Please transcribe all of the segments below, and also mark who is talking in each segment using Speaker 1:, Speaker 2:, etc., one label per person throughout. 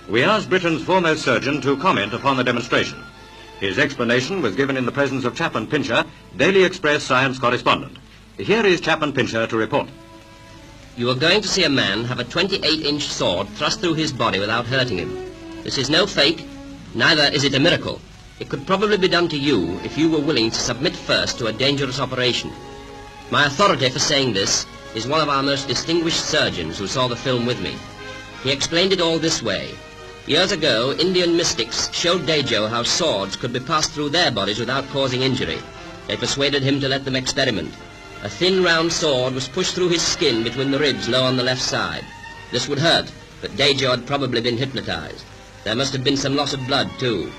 Speaker 1: We asked Britain's foremost surgeon to comment upon the demonstration. His explanation was given in the presence of Chapman Pincher, Daily Express science correspondent. Here is Chapman Pincher to report.
Speaker 2: You are going to see a man have a 28-inch sword thrust through his body without hurting him. This is no fake, neither is it a miracle. It could probably be done to you if you were willing to submit first to a dangerous operation. My authority for saying this is one of our most distinguished surgeons who saw the film with me. He explained it all this way. Years ago, Indian mystics showed Dejo how swords could be passed through their bodies without causing injury. They persuaded him to let them experiment. A thin round sword was pushed through his skin between the ribs low on the left side. This would hurt, but Dejo had probably been hypnotized. There must have been some loss of blood too.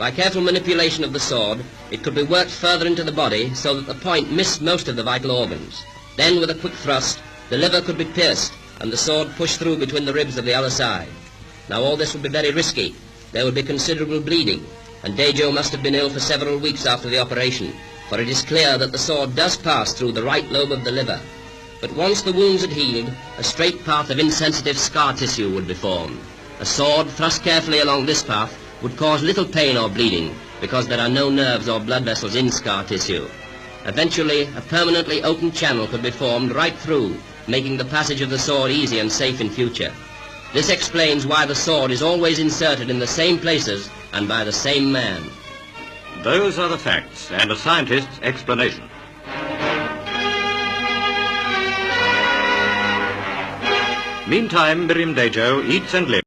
Speaker 2: By careful manipulation of the sword, it could be worked further into the body so that the point missed most of the vital organs. Then, with a quick thrust, the liver could be pierced and the sword pushed through between the ribs of the other side. Now all this would be very risky. There would be considerable bleeding, and Dejo must have been ill for several weeks after the operation, for it is clear that the sword does pass through the right lobe of the liver. But once the wounds had healed, a straight path of insensitive scar tissue would be formed. A sword thrust carefully along this path would cause little pain or bleeding, because there are no nerves or blood vessels in scar tissue. Eventually, a permanently open channel could be formed right through, making the passage of the sword easy and safe in future. This explains why the sword is always inserted in the same places and by the same man.
Speaker 1: Those are the facts and a scientist's explanation. Meantime, Miriam Dejo eats and lives.